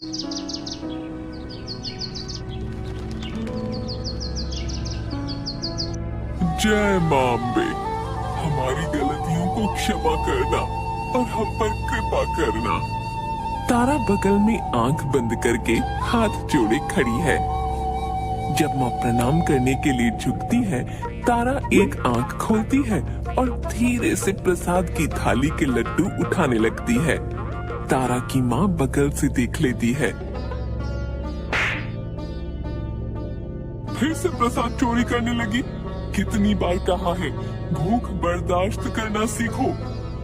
जय मां अम्बे, हमारी गलतियों को क्षमा करना और हम पर कृपा करना। तारा बगल में आंख बंद करके हाथ जोड़े खड़ी है। जब मां प्रणाम करने के लिए झुकती है, तारा एक आंख खोलती है और धीरे से प्रसाद की थाली के लड्डू उठाने लगती है। तारा की मां बगल से देख लेती है। फिर से प्रसाद चोरी करने लगी। कितनी बार कहा है, भूख बर्दाश्त करना सीखो।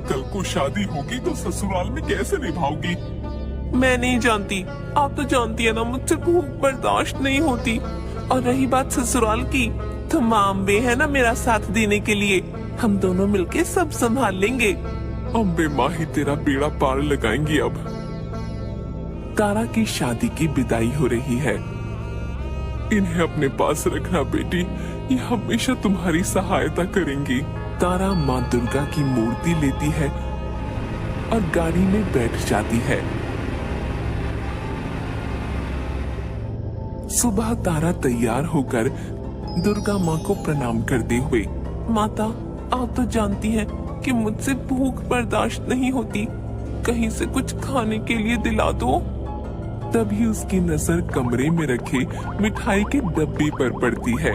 कल को शादी होगी तो ससुराल में कैसे निभाओगी? मैं नहीं जानती, आप तो जानती है ना, मुझसे भूख बर्दाश्त नहीं होती। और रही बात ससुराल की, तो मां अम्बे है ना मेरा साथ देने के लिए। हम दोनों मिलके सब संभाल लेंगे। अम्बे माँ ही तेरा बेड़ा पार लगाएंगी। अब तारा की शादी की विदाई हो रही है। इन्हें अपने पास रखना बेटी, ये हमेशा तुम्हारी सहायता करेंगी। तारा माँ दुर्गा की मूर्ति लेती है और गाड़ी में बैठ जाती है। सुबह तारा तैयार होकर दुर्गा माँ को प्रणाम करते हुए, माता आप तो जानती हैं कि मुझसे भूख बर्दाश्त नहीं होती, कहीं से कुछ खाने के लिए दिला दो। तभी उसकी नजर कमरे में रखे मिठाई के डब्बे पर पड़ती है।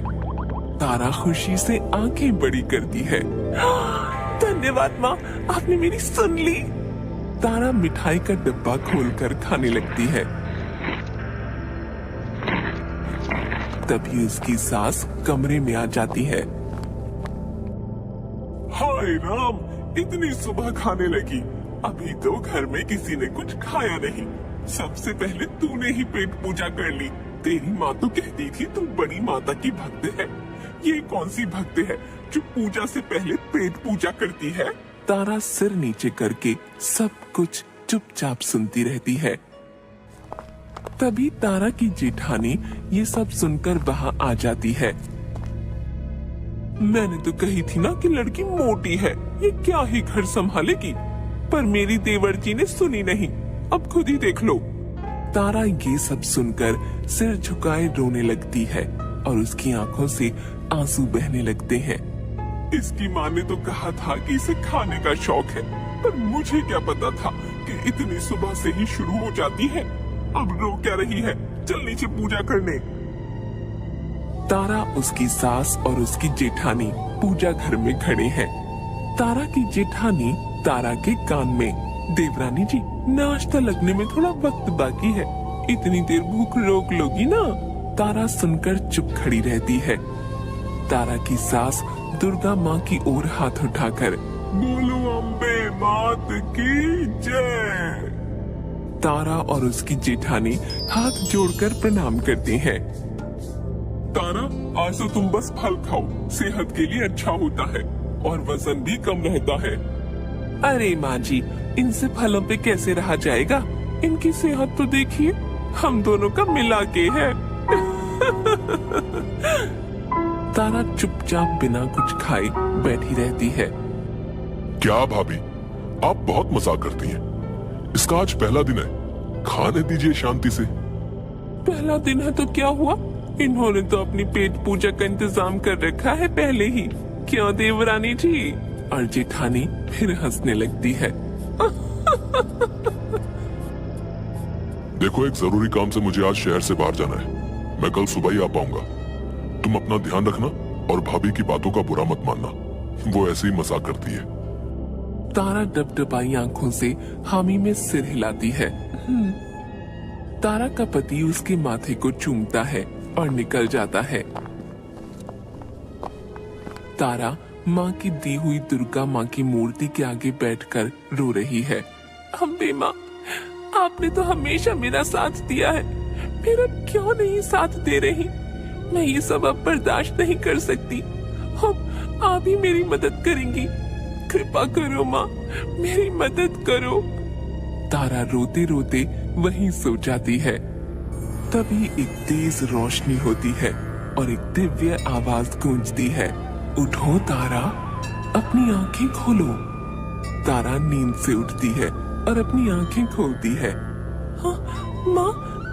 तारा खुशी से आंखें बड़ी करती है। धन्यवाद माँ, आपने मेरी सुन ली। तारा मिठाई का डब्बा खोलकर खाने लगती है। तभी उसकी सास कमरे में आ जाती है। हाय राम, इतनी सुबह खाने लगी, अभी तो घर में किसी ने कुछ खाया नहीं। सबसे पहले तूने ही पेट पूजा कर ली। तेरी माँ तो कहती थी तू बड़ी माता की भक्त है। ये कौन सी भक्त है जो पूजा से पहले पेट पूजा करती है? तारा सिर नीचे करके सब कुछ चुपचाप सुनती रहती है। तभी तारा की जेठानी ये सब सुनकर वहाँ आ जाती है। मैंने तो कही थी ना कि लड़की मोटी है, ये क्या ही घर संभालेगी, पर मेरी देवर जी ने सुनी नहीं। अब खुद ही देख लो। तारा ये सब सुनकर सिर झुकाए रोने लगती है और उसकी आंखों से आंसू बहने लगते हैं। इसकी माँ ने तो कहा था कि इसे खाने का शौक है, पर मुझे क्या पता था कि इतनी सुबह से ही शुरू हो जाती है। अब रो क्या रही है, चल नीचे पूजा करने। तारा, उसकी सास और उसकी जेठानी पूजा घर में खड़े हैं। तारा की जेठानी तारा के कान में, देवरानी जी नाश्ता लगने में थोड़ा वक्त बाकी है, इतनी देर भूख रोक लोगी ना? तारा सुनकर चुप खड़ी रहती है। तारा की सास दुर्गा माँ की ओर हाथ उठाकर, बोलो अम्बे मात की जय। तारा और उसकी जेठानी हाथ जोड़कर प्रणाम करते हैं। तारा, आज तो तुम बस फल खाओ, सेहत के लिए अच्छा होता है और वजन भी कम रहता है। अरे माँ जी, इनसे फलों पे कैसे रहा जाएगा? इनकी सेहत तो देखिए, हम दोनों का मिला के है। तारा चुपचाप बिना कुछ खाए बैठी रहती है। क्या भाभी, आप बहुत मजाक करती हैं। इसका आज पहला दिन है, खाने दीजिए शांति से। पहला दिन है तो क्या हुआ? इन्होंने तो अपनी पेट पूजा का इंतजाम कर रखा है पहले ही। क्यों देवरानी जी? और जेठानी फिर हंसने लगती है। देखो, एक जरूरी काम से मुझे आज शहर से बाहर जाना है। मैं कल सुबह ही आ पाऊंगा। तुम अपना ध्यान रखना और भाभी की बातों का बुरा मत मानना, वो ऐसे ही मजाक करती है। तारा डबडबाई आंखों से हामी में सिर हिलाती है। तारा का पति उसके माथे को चूमता है और निकल जाता है। तारा माँ की दी हुई दुर्गा माँ की मूर्ति के आगे बैठकर रो रही है। अम्बे माँ, आपने तो हमेशा मेरा साथ दिया है, मेरा क्यों नहीं साथ दे रही? मैं ये सब अब बर्दाश्त नहीं कर सकती। अब आप ही मेरी मदद करेंगी। कृपा करो माँ, मेरी मदद करो। तारा रोते रोते वहीं सो जाती है। तभी एक तेज रोशनी होती है और एक दिव्य आवाज गूंजती है, उठो तारा, अपनी आंखें खोलो। तारा नींद से उठती है और अपनी आंखें खोलती है। हाँ, माँ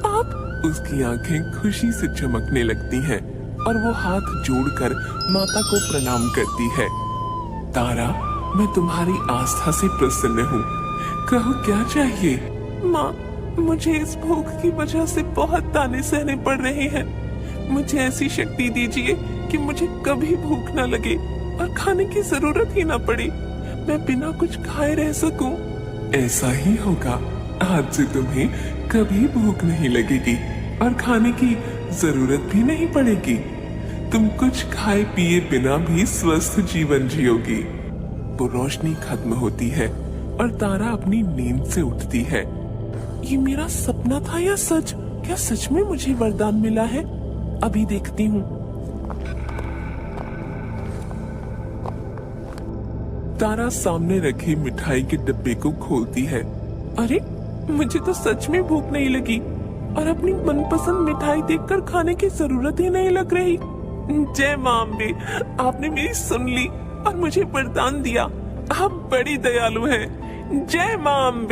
आप। उसकी आंखें खुशी से चमकने लगती हैं और वो हाथ जोड़कर माता को प्रणाम करती है। तारा, मैं तुम्हारी आस्था से प्रसन्न हूँ, कहो क्या चाहिए। माँ, मुझे इस भूख की वजह से बहुत ताने सहने पड़ रहे हैं। मुझे ऐसी शक्ति दीजिए कि मुझे कभी भूख न लगे और खाने की जरूरत ही न पड़े। मैं बिना कुछ खाए रह सकूं। ऐसा ही होगा, आज से तुम्हें कभी भूख नहीं लगेगी और खाने की जरूरत भी नहीं पड़ेगी। तुम कुछ खाए पिए बिना भी स्वस्थ जीवन जियोगी। वो रोशनी खत्म होती है और तारा अपनी नींद से उठती है। ये मेरा सपना था या सच? क्या सच में मुझे वरदान मिला है? अभी देखती हूँ। तारा सामने रखी मिठाई के डिब्बे को खोलती है। अरे, मुझे तो सच में भूख नहीं लगी और अपनी मनपसंद मिठाई देखकर खाने की जरूरत ही नहीं लग रही। जय मां अम्बे, आपने मेरी सुन ली और मुझे वरदान दिया। आप बड़ी दयालु हैं। जय मां अम्बे।